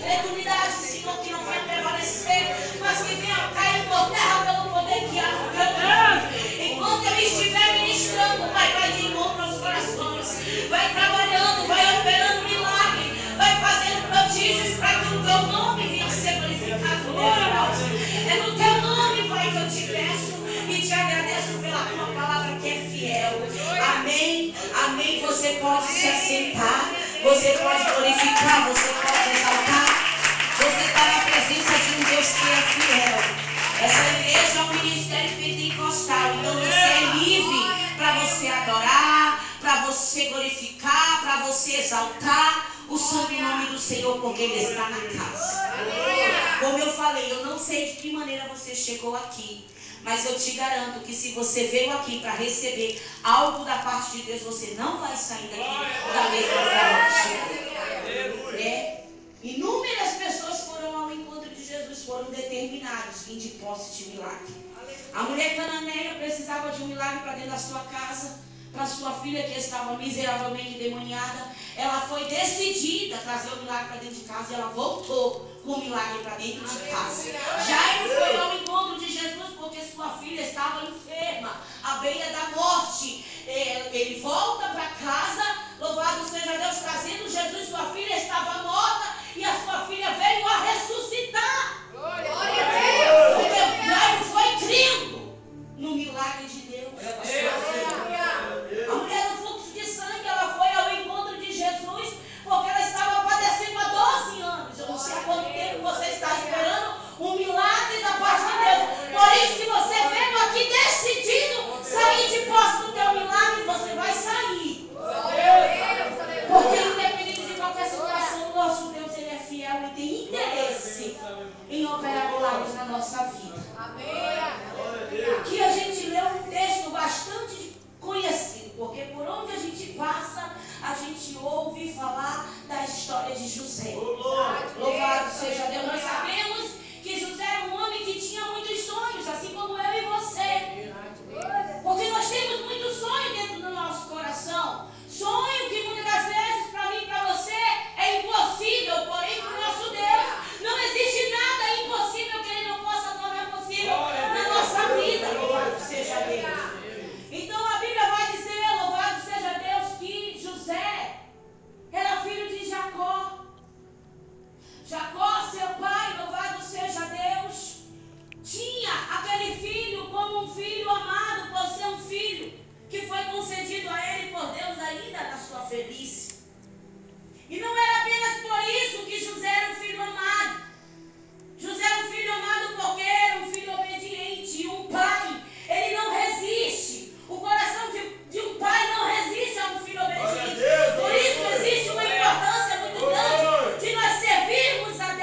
incredulidade, Senhor, que não venha prevalecer, mas que venha cair por terra pelo poder que há no teu nome. Enquanto eu estiver ministrando, Pai, vai de encontro aos corações, vai trabalhando, vai operando milagre, vai fazendo prodígios para que o teu nome venha ser glorificado. É no teu nome, Pai, que eu te peço e te agradeço pela tua palavra que é fiel. Amém, amém. Você pode se assentar, você pode glorificar, você pode exaltar. Você está na presença de um Deus que é fiel. Essa igreja é um ministério pentecostal, então você é livre para você adorar, para você glorificar, para você exaltar o santo nome do Senhor, porque Ele está na casa. Como eu falei, eu não sei de que maneira você chegou aqui, mas eu te garanto que se você veio aqui para receber algo da parte de Deus, você não vai sair daqui da mesma forma que chegou. Inúmeras pessoas foram ao encontro de Jesus, foram determinados em de posse de milagre. A mulher cananeia precisava de um milagre para dentro da sua casa, para sua filha que estava miseravelmente endemoniada. Ela foi decidida a trazer o milagre para dentro de casa e ela voltou com o milagre para dentro de casa. Jairo foi ao encontro de Jesus porque sua filha estava enferma, à beira da morte. Ele volta para casa, louvado seja Deus, trazendo Jesus. Sua filha estava morta e a sua filha veio a ressuscitar. Glória a Deus! Porque Jairo foi crendo no milagre de Deus. A mulher do fluxo de sangue, ela foi ao encontro de Jesus porque ela estava padecendo há 12 anos. Eu não sei há quanto tempo você está esperando um milagre da parte de Deus. Por isso, se você veio aqui decidido sair de posse do teu milagre, você vai sair. Porque independente de qualquer situação, o nosso Deus, Ele é fiel e tem interesse em operar milagres na nossa vida. Aqui a gente lê um texto bastante conhecido, porque por onde a gente passa, a gente ouve falar da história de José. Louvado seja Deus. Nós sabemos que José era um homem que tinha muitos sonhos, assim como eu e você. Porque nós temos muitos sonhos dentro do nosso coração. Sonho que muitas das vezes para mim e para você é impossível, porém para o nosso Deus não existe nada impossível que Ele não possa tornar possível na nossa vida. Louvado seja Deus. Então a Bíblia vai dizer, louvado seja Deus, que José era filho de Jacó. Jacó, seu pai, louvado seja Deus, tinha aquele filho como um filho amado, por ser um filho que foi concedido a ele por Deus ainda na sua velhice. E não era apenas por isso que José era um filho amado. José era um filho amado porque era um filho obediente. E um pai, ele não resiste. O coração de um pai não resiste a um filho obediente. Por isso existe uma importância muito grande de nós servirmos a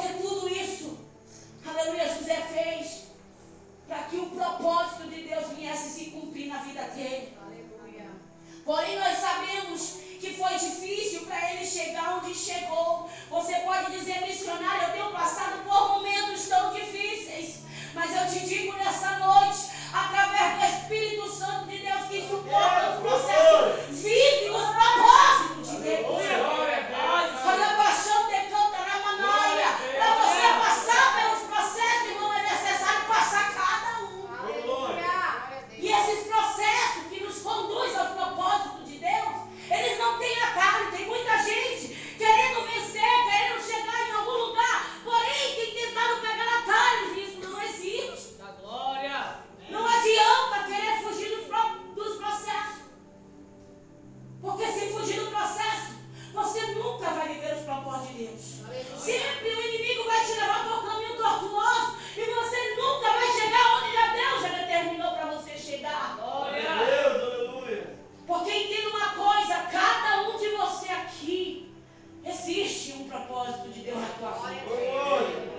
Porque tudo isso, aleluia, José fez para que o propósito de Deus viesse se cumprir na vida dele. Aleluia. Porém, nós sabemos que foi difícil para ele chegar onde chegou. Você pode dizer, missionário, eu tenho passado por momentos tão difíceis, mas eu te digo nessa noite, através do Espírito Santo de Deus que suporta os processos, vive os propósitos de Deus. Olha a paixão de Cantaramanóia. Para você passar pelos processos, irmão, é necessário passar cada um. E esses processos que nos conduzem aos propósitos de Deus, eles não têm atalho. Tem muita gente querendo vencer, querendo chegar em algum lugar, porém tem tentado pegar atalhos, e isso não existe. Da glória. Não adianta querer fugir dos processos, porque se fugir do processo, você nunca vai viver os propósitos de Deus. Sempre o inimigo vai te levar para o caminho tortuoso e você nunca vai chegar onde Deus já determinou para você chegar. Glória a Deus, aleluia. Porque entenda uma coisa, cada um de você aqui, existe um propósito de Deus na tua vida.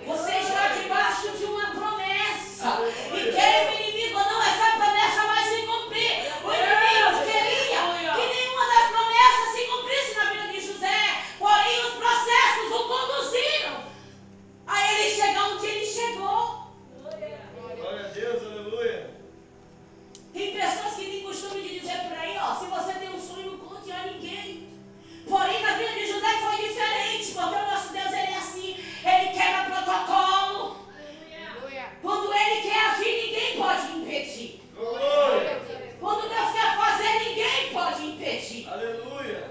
Você está debaixo de uma promessa. E quer o inimigo ou não, essa promessa vai se cumprir. O inimigo queria que nenhuma das promessas se cumprisse na vida de José. Porém, os processos o conduziram a ele chegar onde ele chegou. Glória a Deus, aleluia. Tem pessoas que têm costume de dizer por aí, ó, se você tem um sonho, não conte a ninguém. Porém, na vida de José foi diferente, porque o nosso Deus, ele é assim, ele quebra protocolo. Aleluia. Quando ele quer agir, ninguém pode impedir. Aleluia. Quando Deus quer fazer, ninguém pode impedir. Aleluia.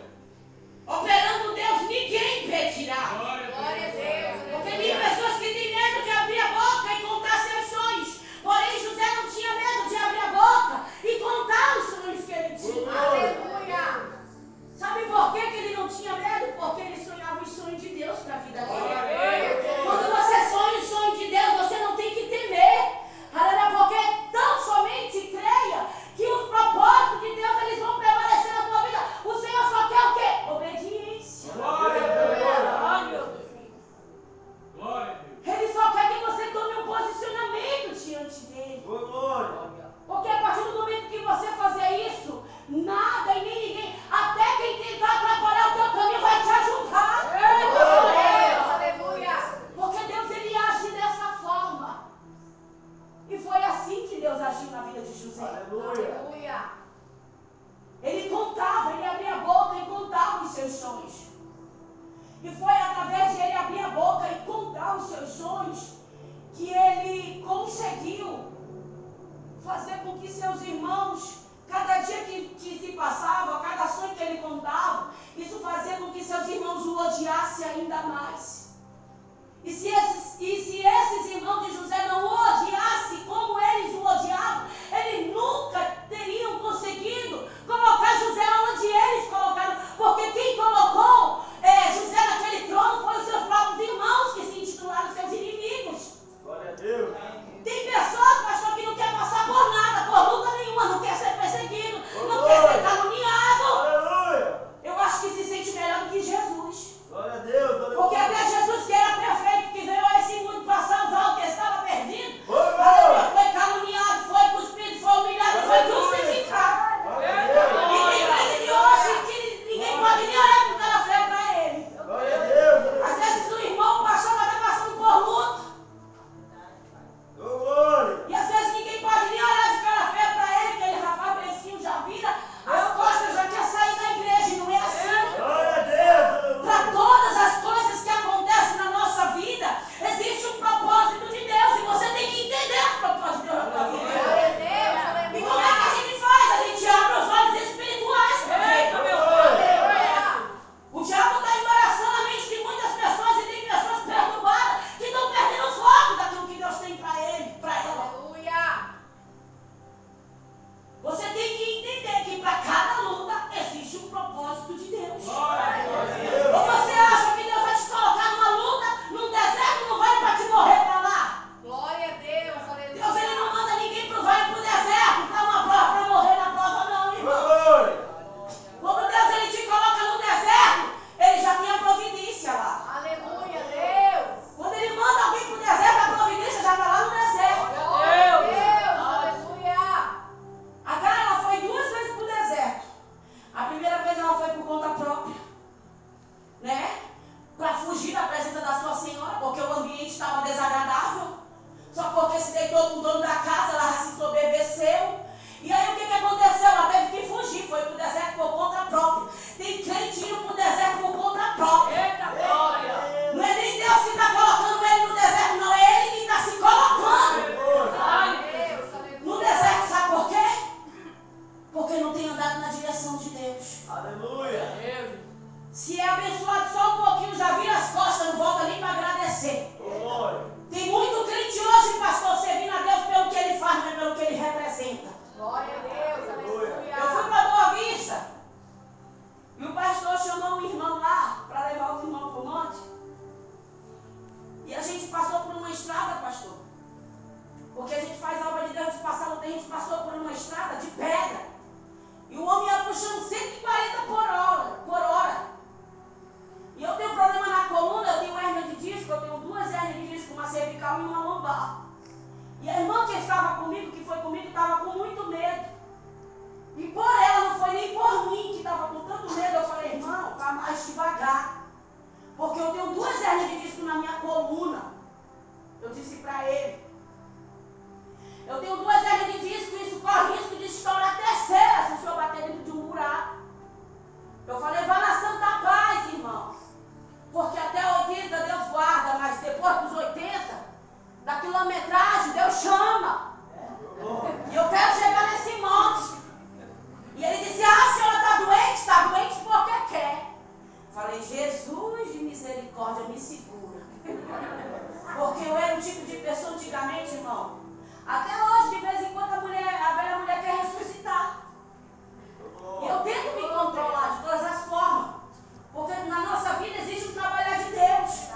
Operando Deus, ninguém impedirá. Glória a Deus. Porque tem pessoas que têm medo de abrir a boca e contar seus sonhos. Porém, José não tinha medo de abrir a boca e contar os sonhos que ele tinha. Aleluia. Sabe por que ele não tinha medo? Porque ele sonhava os sonhos de Deus para a vida dele. Quando você sonha o sonho de Deus, você não tem que temer. Porque tão somente creia que os propósitos de Deus, eles vão prevalecer na tua vida. O Senhor só quer o quê? Obediência. Glória a Deus. Ele só quer que você tome um posicionamento diante dele. Porque a partir do momento que você fazer isso, nada e nem ninguém, até quem tentar atrapalhar o teu caminho, vai te ajudar. Aleluia. Porque Deus, ele age dessa forma. E foi assim que Deus agiu na vida de José. Aleluia. Ele contava, ele abria a boca e contava os seus sonhos. E foi através de ele abrir a boca e contar os seus sonhos que ele conseguiu fazer com que seus irmãos, cada dia que se passava, cada sonho que ele contava, isso fazia com que seus irmãos o odiassem ainda mais. E se esses irmãos de José não o odiassem como eles o odiavam, eles nunca teriam conseguido colocar José onde eles colocaram. Porque quem colocou José naquele trono foram os seus próprios irmãos, que se intitularam seus inimigos. Glória a Deus. Tem pessoas, pastor, que não quer passar por nada, por luta nenhuma, não quer ser perseguido, não quer ser caluniado. Aleluia. Eu acho que se sente melhor do que Jesus. Glória a Deus. Aleluia. Porque até Jesus, que era perfeito, que veio a fugir da presença da sua senhora, porque o ambiente estava desagradável. Só porque se deitou com o dono da casa, ela se ensoberbeceu. E aí o que aconteceu? Ela teve que fugir, foi para o deserto por conta própria. Tem crente indo para o deserto por conta própria. Eita glória! Não é nem Deus que está colocando ele no deserto, não. É ele que está se colocando no deserto. Sabe por quê? Porque não tem andado na direção de Deus. Aleluia! Se é abençoado só um pouquinho, já vira as costas, não volta nem para agradecer. Tem muito crente hoje, pastor, servindo a Deus pelo que ele faz, não é pelo que ele representa. Glória a Deus! Aleluia! Eu fui para Boa Vista e o pastor chamou um irmão lá para levar os irmãos para o monte. E a gente passou por uma estrada, pastor. Porque a gente faz a obra de Deus de passar no tempo, a gente passou por uma estrada de pedra. E o homem ia puxando 140 por hora. E eu tenho problema na coluna, eu tenho hérnia de disco, eu tenho 2 hérnias de disco, uma cervical e uma lombar. E a irmã que estava comigo, que foi comigo, estava com muito medo. E por ela, não foi nem por mim que estava com tanto medo. Eu falei, irmão, vá mais devagar. Porque eu tenho 2 hérnias de disco na minha coluna. Eu disse para ele. Eu tenho 2 hérnias de disco e isso corre risco de estourar a terceira se o senhor bater dentro de um buraco. Eu falei, vá na Santa Paz, irmão. Porque até 80 Deus guarda, mas depois dos 80, da quilometragem, Deus chama. E eu quero chegar nesse monte. E ele disse, a senhora está doente? Está doente porque quer. Falei, Jesus de misericórdia, me segura. Porque eu era um tipo de pessoa antigamente, irmão. Até hoje, de vez em quando, a velha mulher quer ressuscitar. E eu tento me controlar de todas as formas. Porque na nossa vida existe um trabalhar de Deus.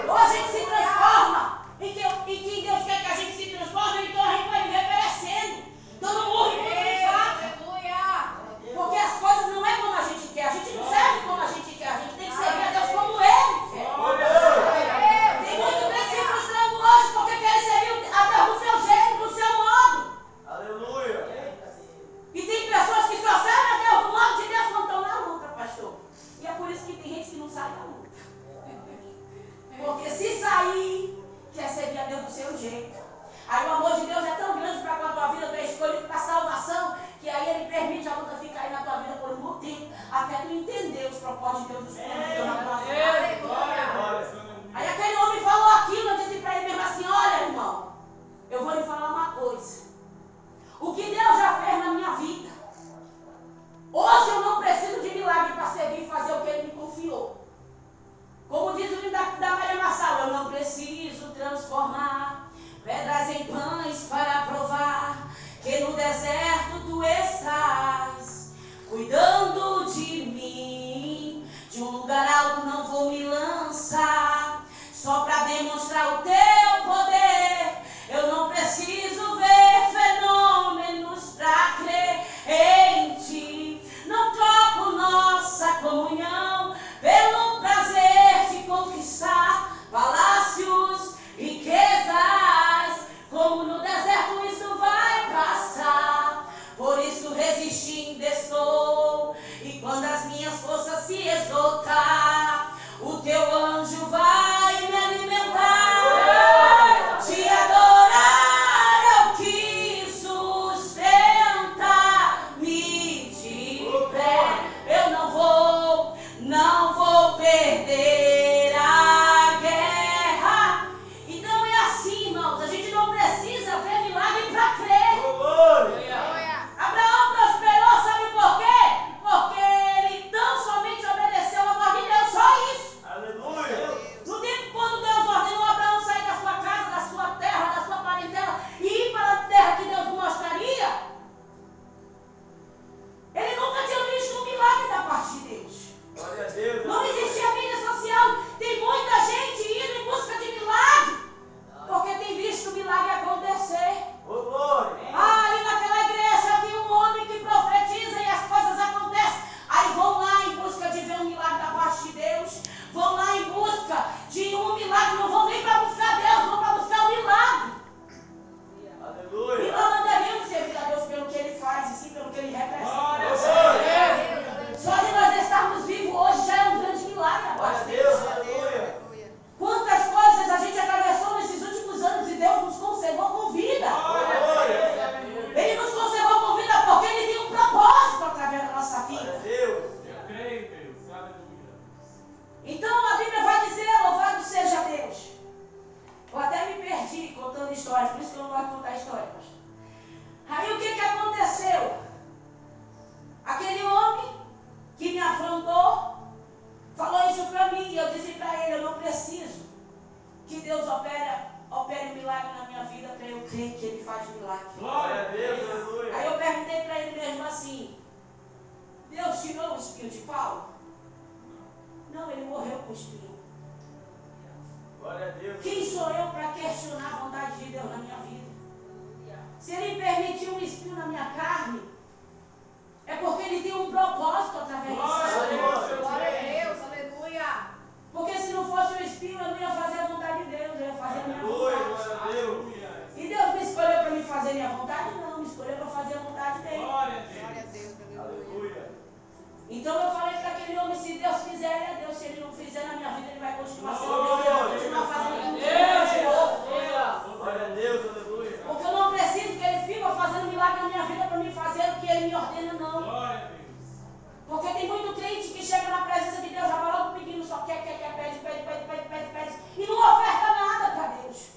Ou a gente se transforma em quem Deus quer que a gente se transforme, então a gente vai viver perecendo. Então não morre por quem faca. Porque as coisas não é como a gente quer. A gente não serve como a gente quer. A gente tem que servir a Deus como Ele quer. Tem muito crente se frustrando hoje porque quer servir a Deus do seu jeito, do seu modo. Aleluia. E tem pessoas que só servem a Deus do modo de Deus quando estão na luta, pastor. E é por isso que tem gente que não sai da luta. Porque se sair, quer servir a Deus do seu jeito. Aí o amor de Deus é tão grande para com a tua vida, tu é escolhido para a salvação, que aí Ele permite a luta ficar aí na tua vida por um bom tempo, até tu entender os propósitos de Deus, os planos de Deus na tua vida. Aí aquele homem falou aquilo, eu disse para ele mesmo assim, olha irmão, eu vou lhe falar uma coisa. O que Deus já fez na minha vida, hoje eu não preciso de milagre para servir e fazer o que Ele me confiou. Como diz o livro da Maria Marçal, eu não preciso transformar pedras em pães para provar que no deserto tu estás cuidando de mim. De um lugar alto não vou me lançar só para demonstrar o teu poder. Eu não preciso ver fenômenos para crer em ti. Não troco nossa comunhão pelo prazer de conquistar palácios, riquezas. Como no deserto isso vai passar. Por isso resistindo estou. E quando as minhas forças se esgotar, o teu espinho de Paulo? Não, ele morreu com o espinho. Glória a Deus. Quem sou eu para questionar a vontade de Deus na minha vida? Se ele permitiu um espinho na minha carne, é porque ele tem um propósito através disso. Glória a Deus, aleluia. Porque se não fosse o espinho, eu não ia fazer a vontade de Deus, eu ia fazer a minha Glória vontade. a Deus. E Deus me escolheu para me fazer minha vontade? Não, me escolheu para fazer a vontade dele. Glória Glória a Deus, aleluia. Aleluia. Então eu falei para aquele homem, se Deus fizer, ele é Deus. Se ele não fizer na minha vida, ele vai continuar sendo Deus. Ele vai continuar fazendo como Deus. Glória a Deus, aleluia. Porque eu não preciso que ele fique fazendo milagre na minha vida para me fazer o que ele me ordena, não. Glória a Deus. Porque tem muito crente que chega na presença de Deus, já vai logo pedindo, só quer, pede. E não oferta nada para Deus.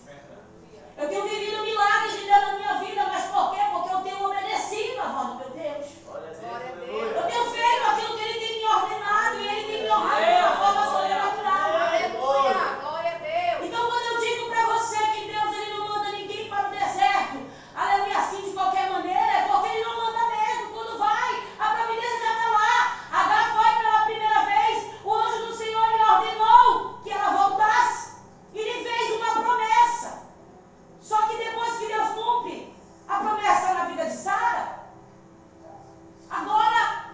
Eu tenho vivido milagres de Deus na minha vida, mas por quê? Porque eu tenho obedecido a voz do meu Deus. Glória a Deus, Glória a aleluia. Eu tenho feito aquilo que ele tem me ordenado e ele tem me honrado de uma forma sobrenatural. Aleluia, glória a Deus. Então quando eu digo para você que Deus ele não manda ninguém para o deserto, aleluia, assim de qualquer maneira, é porque ele não manda mesmo. Quando vai, a providência já está lá. Agar foi pela primeira vez, o anjo do Senhor lhe ordenou que ela voltasse. E lhe fez uma promessa. Só que depois que Deus cumpre a promessa na vida de Sara, agora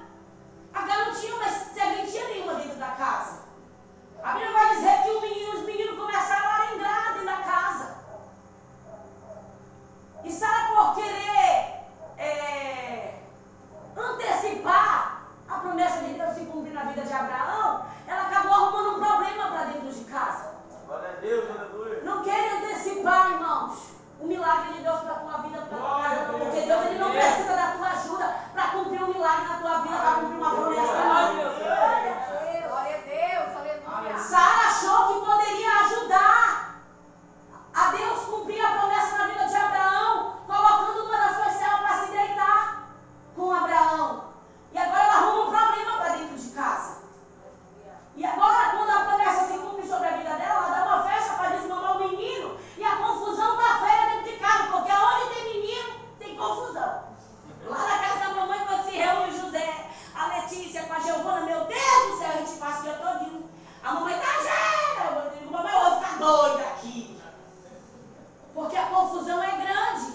Agar não tinha mais serventia nenhuma dentro da casa. A Bíblia vai dizer que os meninos começaram a arengar dentro da casa. E Sara, por querer antecipar a promessa de Deus se cumprir na vida de Abraão, ela acabou arrumando um problema para dentro de casa. Glória a Deus, aleluia. Não queira antecipar, irmãos, o milagre de Deus para a tua vida, para a tua casa, não. Porque Deus ele não precisa da tua ajuda para cumprir um milagre na tua vida, para cumprir uma promessa na tua vida. Glória a Deus, aleluia. Sara achou que poderia ajudar a Deus cumprir a promessa na vida de Abraão, colocando uma das suas servas para se deitar com Abraão. E agora ela arruma um problema para dentro de casa. E agora, quando a promessa se cumpre sobre a vida dela, ela dá uma festa para desmamar o menino. E a confusão está feia dentro de casa, porque onde tem menino, tem confusão. Lá na casa da mamãe, quando se reúne o José, a Letícia com a Giovana, meu Deus do céu, a gente passa o dia todinho. A mamãe tá gera, eu digo, mamãe, eu vou ficar doida aqui. Porque a confusão é grande.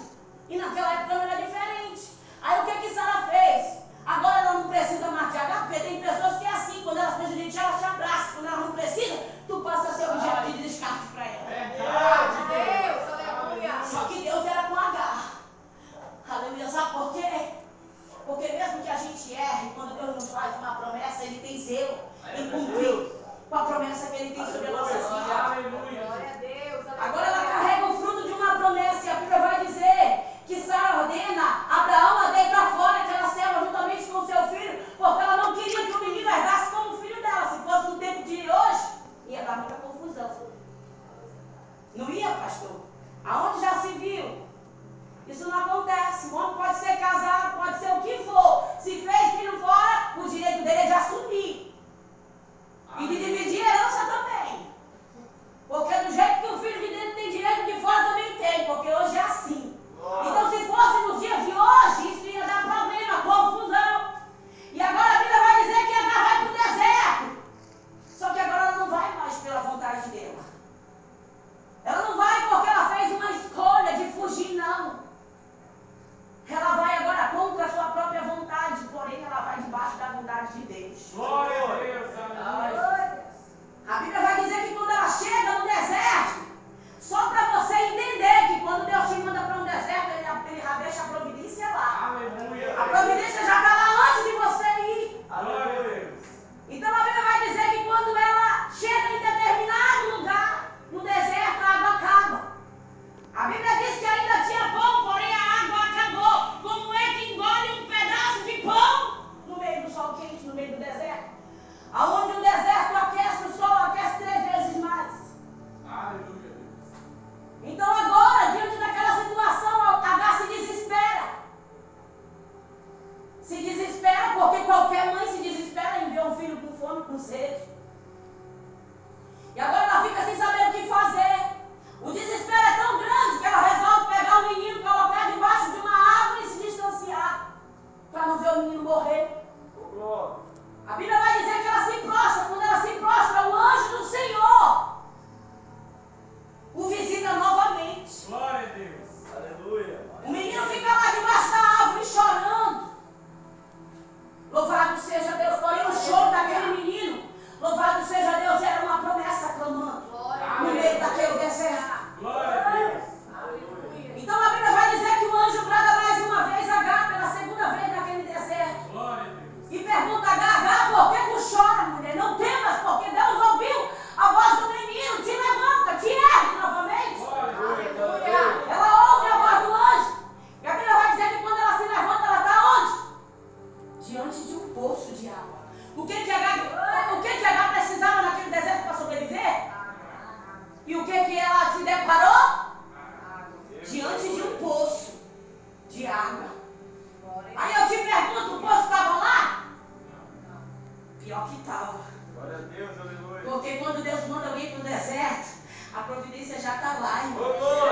E naquela época não era diferente. Aí o que Sara fez? Agora ela não precisa mais te agarrar, porque tem pessoas que é assim, quando elas precisam de ti, elas te abraçam. Quando elas não precisam, tu passa a ser objeto de descarte para elas. Glória a Deus, aleluia. Só que Deus era com Agar. Aleluia, sabe por quê? Porque mesmo que a gente erre, quando Deus nos faz uma promessa, Ele tem zelo em cumprir com a promessa que Ele tem sobre a nossa vida. Glória a Deus, aleluia. Agora ela carrega o fruto de uma promessa e a Bíblia vai dizer que Sara ordena Abraão a deitar fora aquela serva juntamente com seu filho, porque ela não queria que o menino herdasse como filho dela. Se fosse no tempo de hoje, ia dar muita confusão. Não ia, pastor? Aonde já se viu? Isso não acontece. O homem pode ser casado, pode ser o que for. Se fez filho fora, o direito dele é de assumir. E de dividir a herança também. Porque do jeito que o filho de dentro tem direito, de fora também tem. Porque hoje é assim. Então, se fosse nos dias de hoje, isso ia dar problema, confusão. E agora a Bíblia vai dizer que Agar vai para o deserto. Só que agora ela não vai mais pela vontade dela. Ela não vai porque ela Porque quando Deus manda alguém para o deserto, a providência já está lá, irmão. Ô, glória.